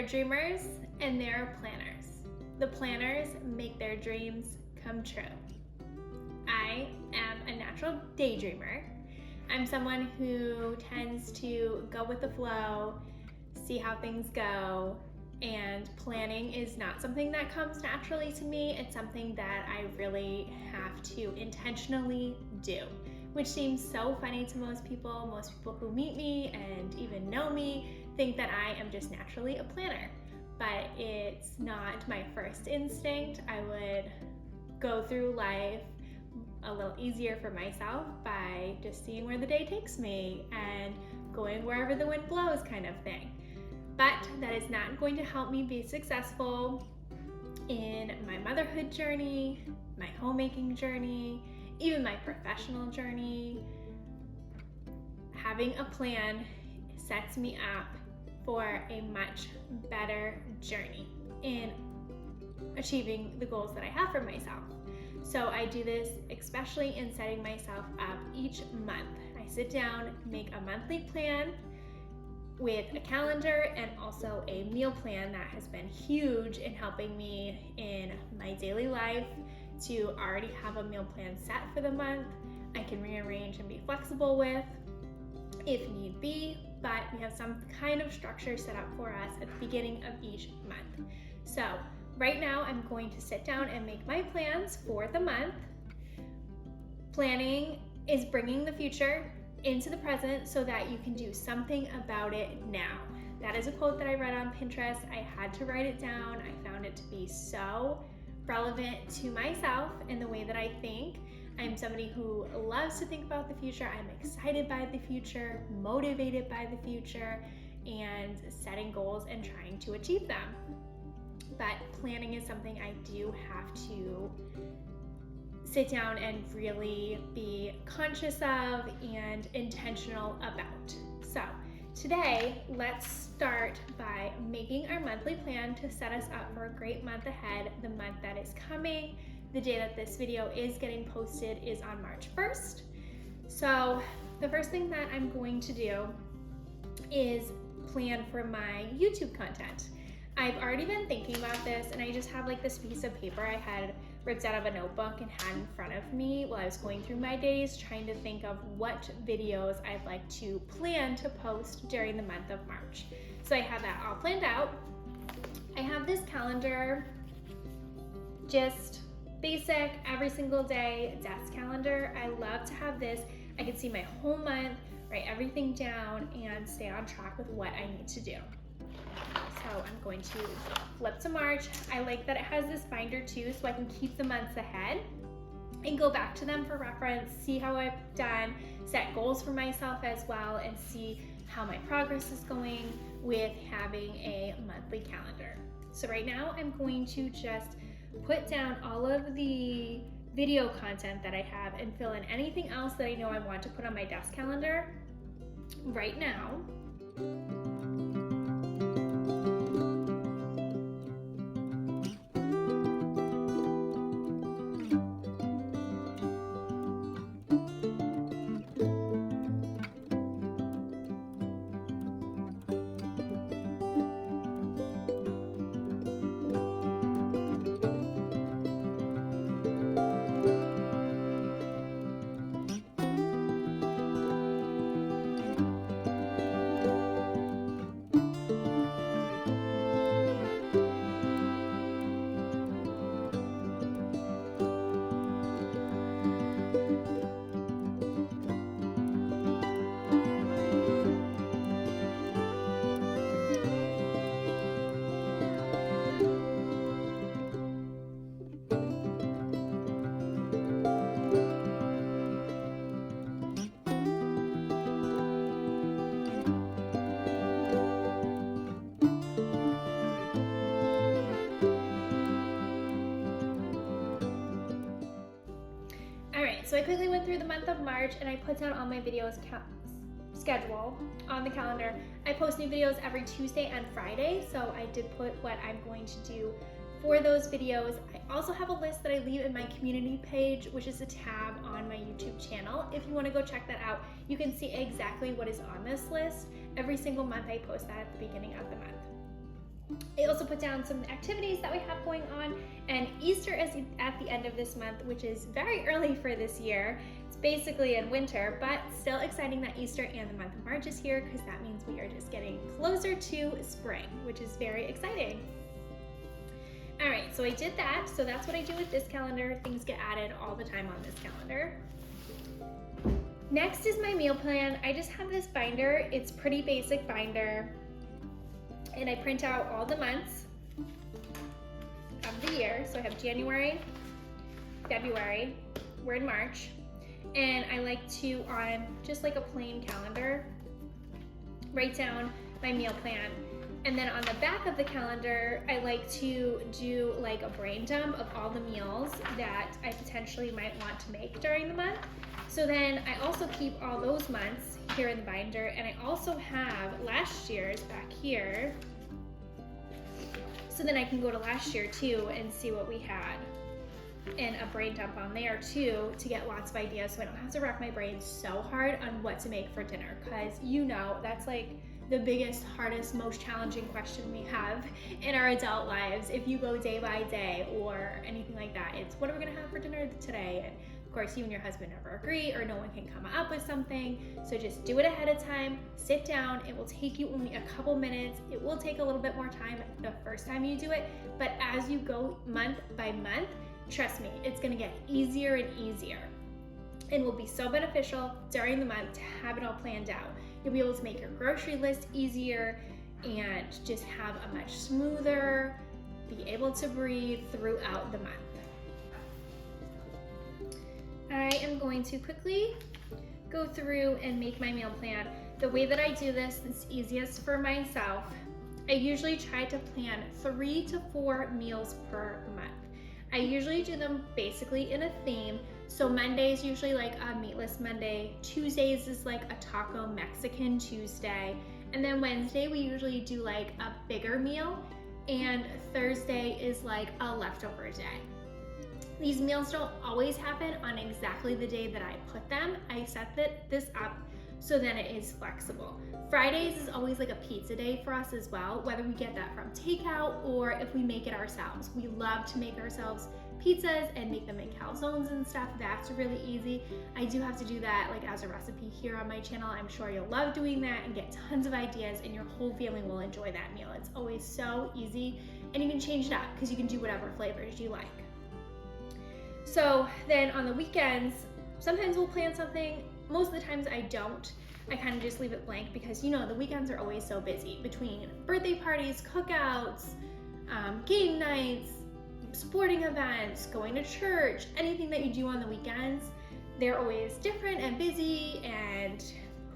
are dreamers and there are planners. The planners make their dreams come true. I am a natural daydreamer. I'm someone who tends to go with the flow, see how things go, and planning is not something that comes naturally to me. It's something that I really have to intentionally do, which seems so funny to most people. Most people who meet me and even know me think that I am just naturally a planner, but it's not my first instinct. I would go through life a little easier for myself by just seeing where the day takes me and going wherever the wind blows kind of thing. But that is not going to help me be successful in my motherhood journey, my homemaking journey, even my professional journey. Having a plan sets me up for a much better journey in achieving the goals that I have for myself. So I do this especially in setting myself up each month. I sit down, make a monthly plan with a calendar and also a meal plan that has been huge in helping me in my daily life to already have a meal plan set for the month. I can rearrange and be flexible with if need be, but we have some kind of structure set up for us at the beginning of each month. So right now I'm going to sit down and make my plans for the month. Planning is bringing the future into the present so that you can do something about it now. That is a quote that I read on Pinterest. I had to write it down. I found it to be so relevant to myself and the way that I think. I'm somebody who loves to think about the future. I'm excited by the future, motivated by the future, and setting goals and trying to achieve them. But planning is something I do have to sit down and really be conscious of and intentional about. So today, let's start by making our monthly plan to set us up for a great month ahead, the month that is coming. The day that this video is getting posted is on March 1st. So the first thing that I'm going to do is plan for my YouTube content. I've already been thinking about this, and I just have like this piece of paper I had ripped out of a notebook and had in front of me while I was going through my days, trying to think of what videos I'd like to plan to post during the month of March. So I have that all planned out. I have this calendar, just basic, every single day desk calendar. I love to have this. I can see my whole month, write everything down, and stay on track with what I need to do. So I'm going to flip to March. I like that it has this binder too, so I can keep the months ahead and go back to them for reference, see how I've done, set goals for myself as well, and see how my progress is going with having a monthly calendar. So right now I'm going to just put down all of the video content that I have and fill in anything else that I know I want to put on my desk calendar right now. So I quickly went through the month of March and I put down all my videos schedule on the calendar. I post new videos every Tuesday and Friday, so I did put what I'm going to do for those videos. I also have a list that I leave in my community page, which is a tab on my YouTube channel. If you want to go check that out, you can see exactly what is on this list. Every single month I post that at the beginning of the month. I also put down some activities that we have going on, and Easter is at the end of this month, which is very early for this year. It's basically in winter, but still exciting that Easter and the month of March is here, because that means we are just getting closer to spring, which is very exciting. All right, so I did that. So that's what I do with this calendar. Things get added all the time on this calendar. Next is my meal plan. I just have this binder. It's pretty basic binder. And I print out all the months of the year. So I have January, February, we're in March. And I like to, on just like a plain calendar, write down my meal plan. And then on the back of the calendar, I like to do like a brain dump of all the meals that I potentially might want to make during the month. So then I also keep all those months here in the binder, and I also have last year's back here. So then I can go to last year too and see what we had, and a brain dump on there too to get lots of ideas, so I don't have to rack my brain so hard on what to make for dinner, because you know that's like the biggest, hardest, most challenging question we have in our adult lives. If you go day by day or anything like that, it's what are we gonna have for dinner today? And of course, you and your husband never agree, or no one can come up with something. So just do it ahead of time, sit down. It will take you only a couple minutes. It will take a little bit more time the first time you do it, but as you go month by month, trust me, it's gonna get easier and easier. And will be so beneficial during the month to have it all planned out. You'll be able to make your grocery list easier and just have a much smoother, be able to breathe throughout the month. I am going to quickly go through and make my meal plan. The way that I do this is easiest for myself. I usually try to plan 3 to 4 meals per month. I usually do them basically in a theme. So Monday's usually like a meatless Monday, Tuesdays is like a taco Mexican Tuesday, and then Wednesday we usually do like a bigger meal, and Thursday is like a leftover day. These meals don't always happen on exactly the day that I put them. I set this up so then it is flexible. Fridays is always like a pizza day for us as well, whether we get that from takeout or if we make it ourselves. We love to make ourselves pizzas and make them in calzones and stuff. That's really easy. I do have to do that like as a recipe here on my channel. I'm sure you'll love doing that and get tons of ideas, and your whole family will enjoy that meal. It's always so easy, and you can change it up because you can do whatever flavors you like. So then on the weekends, sometimes we'll plan something. Most of the times I don't. I kind of just leave it blank because you know the weekends are always so busy between birthday parties, cookouts, game nights, sporting events, going to church, anything that you do on the weekends. They're always different and busy, and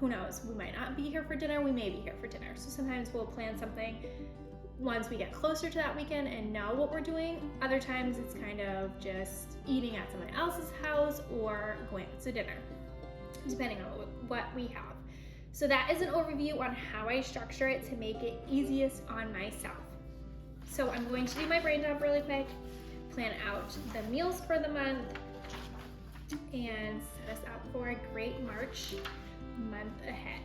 who knows, we might not be here for dinner, we may be here for dinner. So sometimes we'll plan something once we get closer to that weekend and know what we're doing. Other times it's kind of just eating at someone else's house or going out to dinner, depending on what we have. So that is an overview on how I structure it to make it easiest on myself. So I'm going to do my brain dump really quick, plan out the meals for the month, and set us up for a great March month ahead.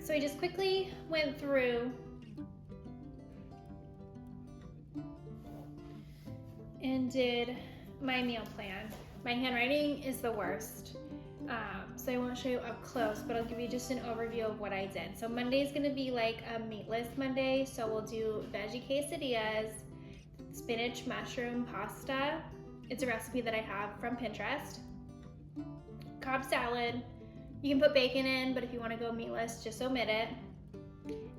so I just quickly went through and did my meal plan. My handwriting is the worst, so I won't show you up close, but I'll give you just an overview of what I did. So Monday is gonna be like a meatless Monday, so we'll do veggie quesadillas, spinach mushroom pasta. It's a recipe that I have from Pinterest. Cobb salad. You can put bacon in, but if you wanna go meatless, just omit it.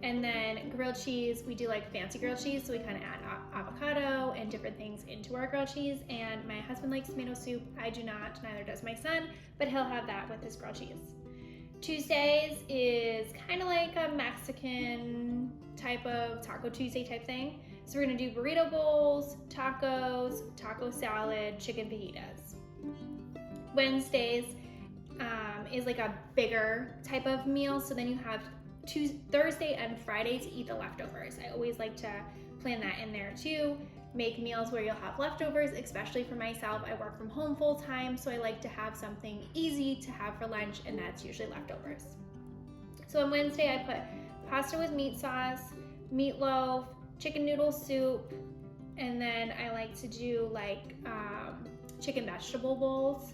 And then grilled cheese, we do like fancy grilled cheese, so we kind of add avocado and different things into our grilled cheese. And my husband likes tomato soup. I do not, neither does my son, but he'll have that with his grilled cheese. Tuesdays is kind of like a Mexican type of Taco Tuesday type thing. So we're gonna do burrito bowls, tacos, taco salad, chicken fajitas. Wednesdays is like a bigger type of meal, so then you have Thursday and Friday to eat the leftovers. I always like to plan that in there too. Make meals where you'll have leftovers, especially for myself. I work from home full time, so I like to have something easy to have for lunch, and that's usually leftovers. So on Wednesday, I put pasta with meat sauce, meatloaf, chicken noodle soup, and then I like to do like chicken vegetable bowls.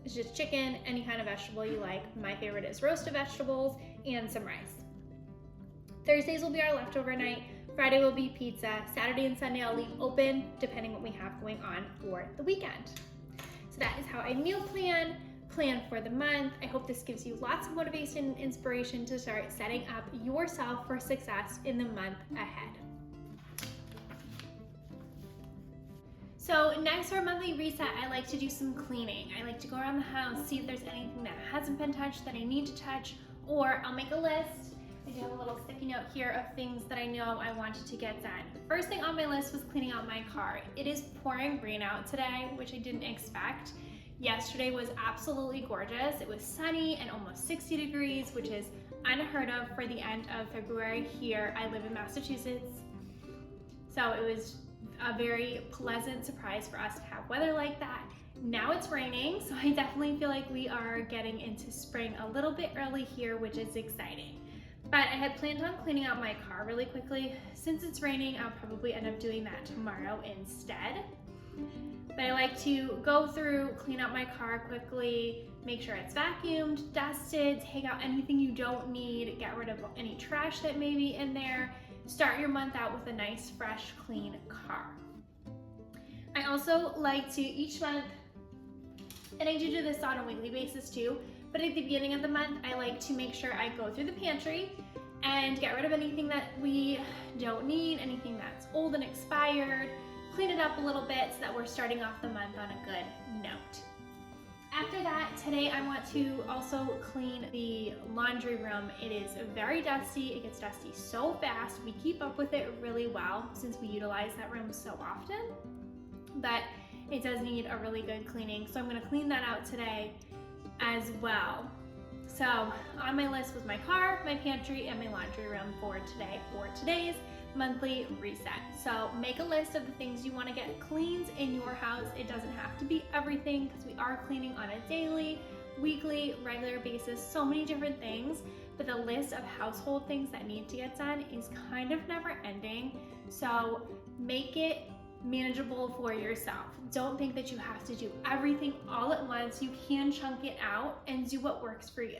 It's just chicken, any kind of vegetable you like. My favorite is roasted vegetables and some rice. Thursdays will be our leftover night. Friday will be pizza. Saturday and Sunday I'll leave open depending what we have going on for the weekend. So that is how I meal plan for the month. I hope this gives you lots of motivation and inspiration to start setting up yourself for success in the month ahead. So next for our monthly reset, I like to do some cleaning. I like to go around the house, see if there's anything that hasn't been touched that I need to touch, or I'll make a list. I do have a little sticky note here of things that I know I wanted to get done. First thing on my list was cleaning out my car. It is pouring rain out today, which I didn't expect. Yesterday was absolutely gorgeous. It was sunny and almost 60 degrees, which is unheard of for the end of February here. I live in Massachusetts, so it was a very pleasant surprise for us to have weather like that. Now it's raining, so I definitely feel like we are getting into spring a little bit early here, which is exciting. But I had planned on cleaning out my car really quickly. Since it's raining, I'll probably end up doing that tomorrow instead. But I like to go through, clean out my car quickly, make sure it's vacuumed, dusted, take out anything you don't need, get rid of any trash that may be in there. Start your month out with a nice, fresh, clean car. I also like to each month, and I do this on a weekly basis too, but at the beginning of the month, I like to make sure I go through the pantry and get rid of anything that we don't need, anything that's old and expired, clean it up a little bit so that we're starting off the month on a good note. After that, today I want to also clean the laundry room. It is very dusty. It gets dusty so fast. We keep up with it really well since we utilize that room so often, but it does need a really good cleaning. So I'm gonna clean that out today as well. So on my list was my car, my pantry, and my laundry room for today, for today's monthly reset. So make a list of the things you want to get cleaned in your house. It doesn't have to be everything because we are cleaning on a daily, weekly, regular basis, so many different things, but the list of household things that need to get done is kind of never ending. So make it manageable for yourself. Don't think that you have to do everything all at once. You can chunk it out and do what works for you.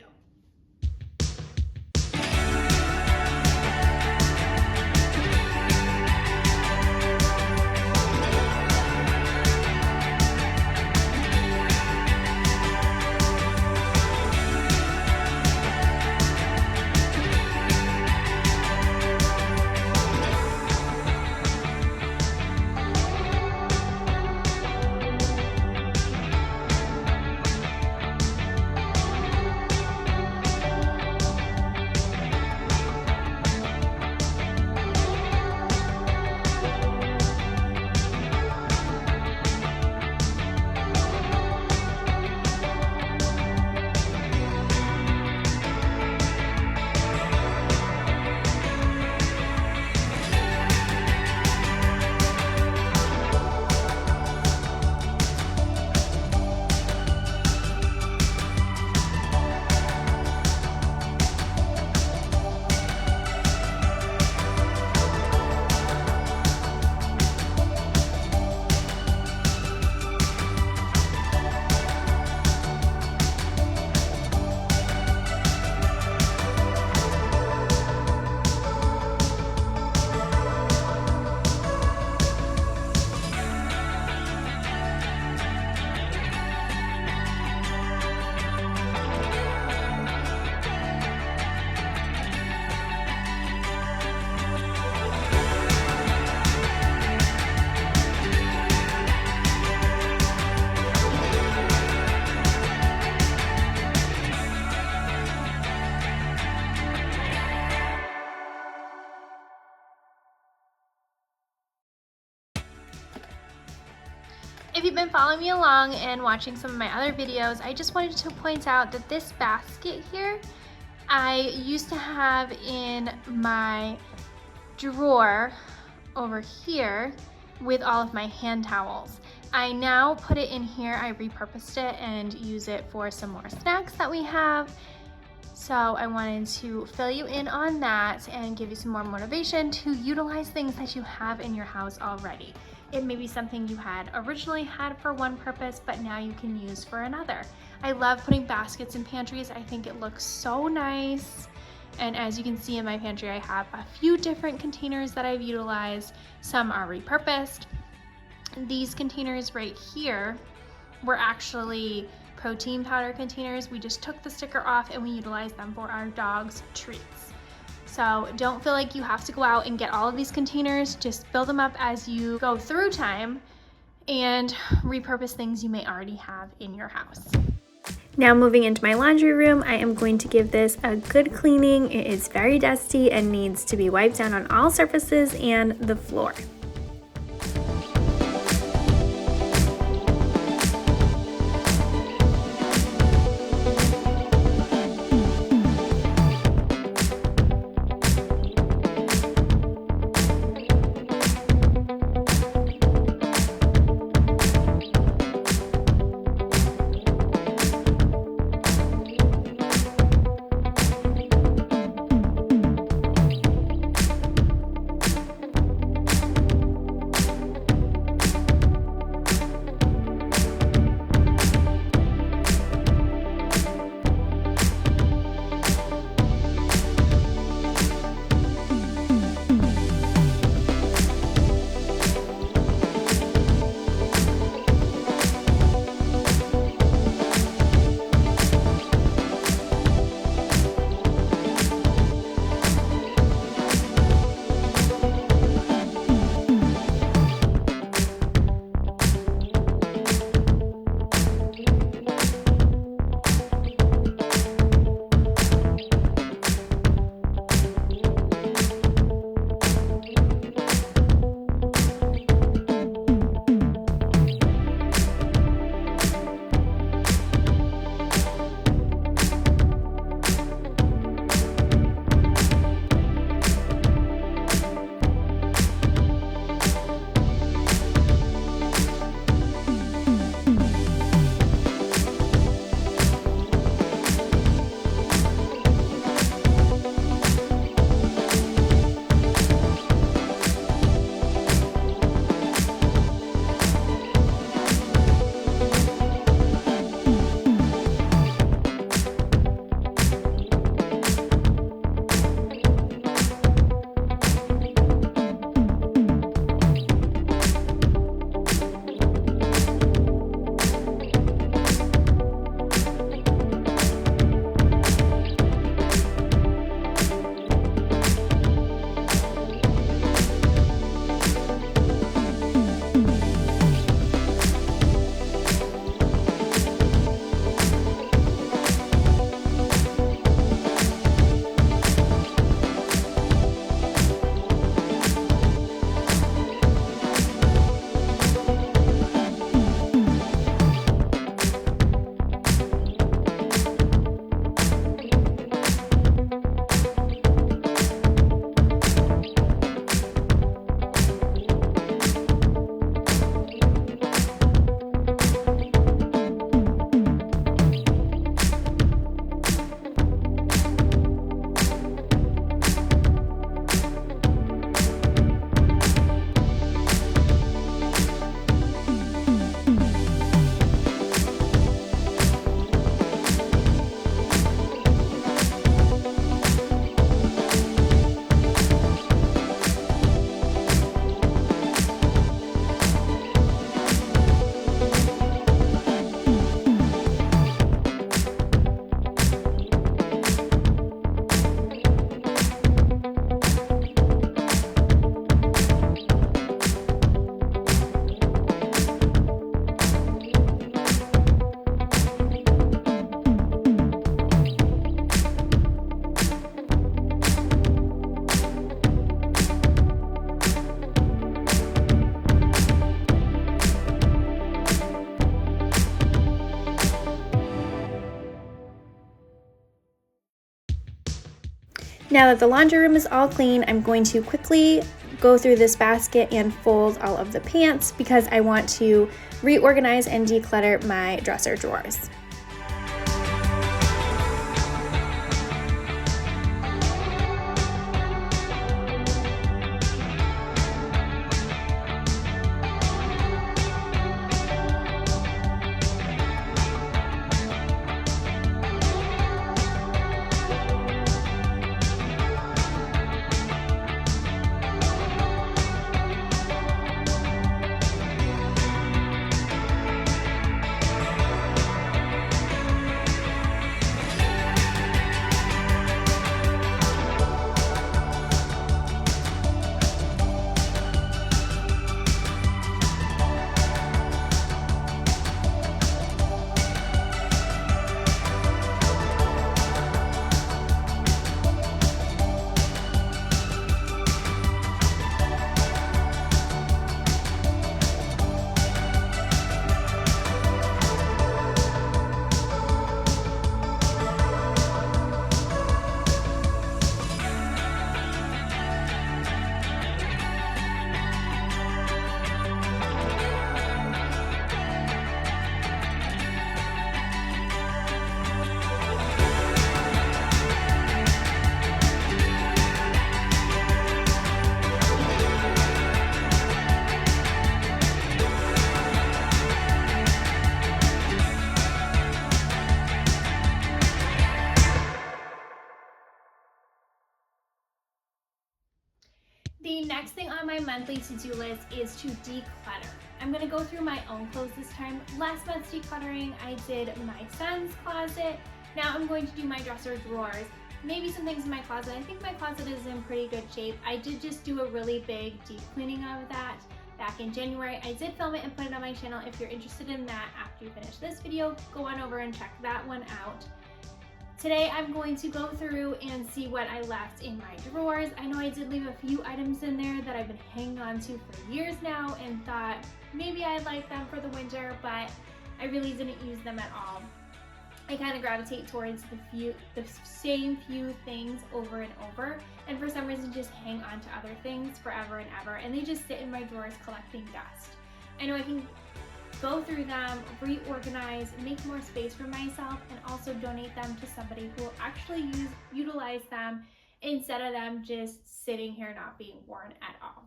If you've been following me along and watching some of my other videos, I just wanted to point out that this basket here, I used to have in my drawer over here with all of my hand towels. I now put it in here. I repurposed it and use it for some more snacks that we have. So I wanted to fill you in on that and give you some more motivation to utilize things that you have in your house already. It may be something you had originally had for one purpose, but now you can use for another. I love putting baskets in pantries. I think it looks so nice. And as you can see in my pantry, I have a few different containers that I've utilized. Some are repurposed. These containers right here were actually protein powder containers. We just took the sticker off and we utilized them for our dog's treats. So don't feel like you have to go out and get all of these containers. Just fill them up as you go through time and repurpose things you may already have in your house. Now moving into my laundry room, I am going to give this a good cleaning. It is very dusty and needs to be wiped down on all surfaces and the floor. Now that the laundry room is all clean, I'm going to quickly go through this basket and fold all of the pants because I want to reorganize and declutter my dresser drawers. The next thing on my monthly to-do list is to declutter. I'm gonna go through my own clothes this time. Last month's decluttering, I did my son's closet. Now I'm going to do my dresser drawers. Maybe some things in my closet. I think my closet is in pretty good shape. I did just do a really big deep cleaning of that back in January. I did film it and put it on my channel. If you're interested in that after you finish this video, go on over and check that one out. Today I'm going to go through and see what I left in my drawers. I know I did leave a few items in there that I've been hanging on to for years now and thought maybe I'd like them for the winter, but I really didn't use them at all. I kind of gravitate towards the same few things over and over, and for some reason just hang on to other things forever and ever, and they just sit in my drawers collecting dust. I know I can go through them, reorganize, make more space for myself, and also donate them to somebody who will actually utilize them instead of them just sitting here not being worn at all.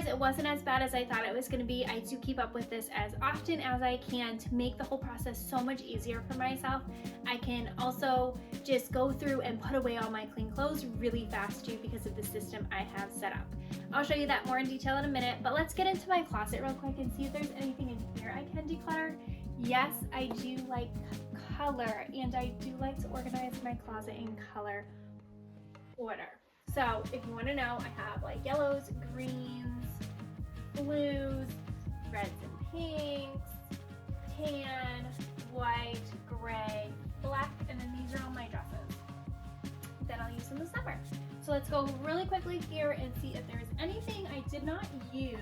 It wasn't as bad as I thought it was going to be. I do keep up with this as often as I can to make the whole process so much easier for myself. I can also just go through and put away all my clean clothes really fast too because of the system I have set up. I'll show you that more in detail in a minute, but let's get into my closet real quick and see if there's anything in here I can declutter. Yes, I do like color, and I do like to organize my closet in color order. So if you want to know, I have like yellows, greens, blues, reds and pinks, tan, white, gray, black, and then these are all my dresses that I'll use in the summer. So let's go really quickly here and see if there's anything I did not use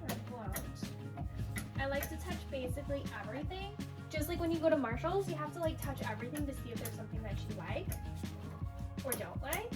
or won't. I like to touch basically everything. Just like when you go to Marshall's, you have to like touch everything to see if there's something that you like or don't like.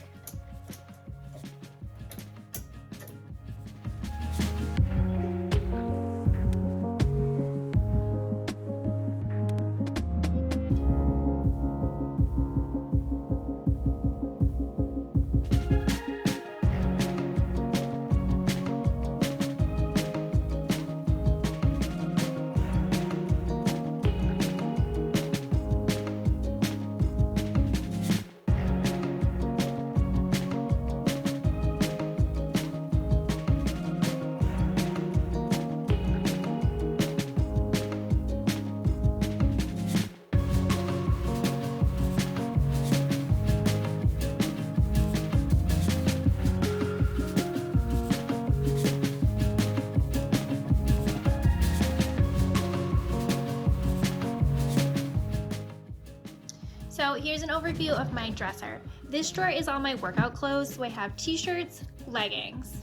So here's an overview of my dresser. This drawer is all my workout clothes, so I have t-shirts, leggings.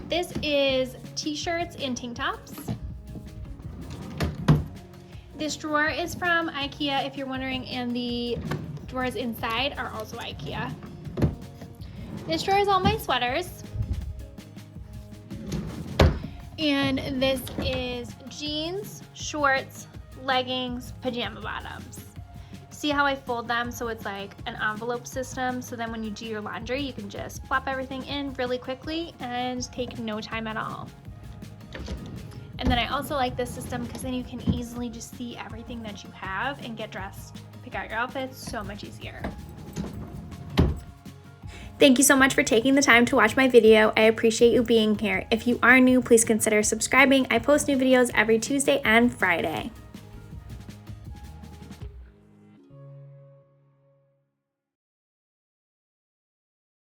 This is t-shirts and tank tops. This drawer is from IKEA, if you're wondering, and the drawers inside are also IKEA. This drawer is all my sweaters. And this is jeans, shorts, leggings, pajama bottoms. See how I fold them so it's like an envelope system, so then when you do your laundry you can just plop everything in really quickly and take no time at all. And then I also like this system because then you can easily just see everything that you have and get dressed, pick out your outfits so much easier. Thank you so much for taking the time to watch my video. I appreciate you being here. If you are new, please consider subscribing. I post new videos every Tuesday and Friday.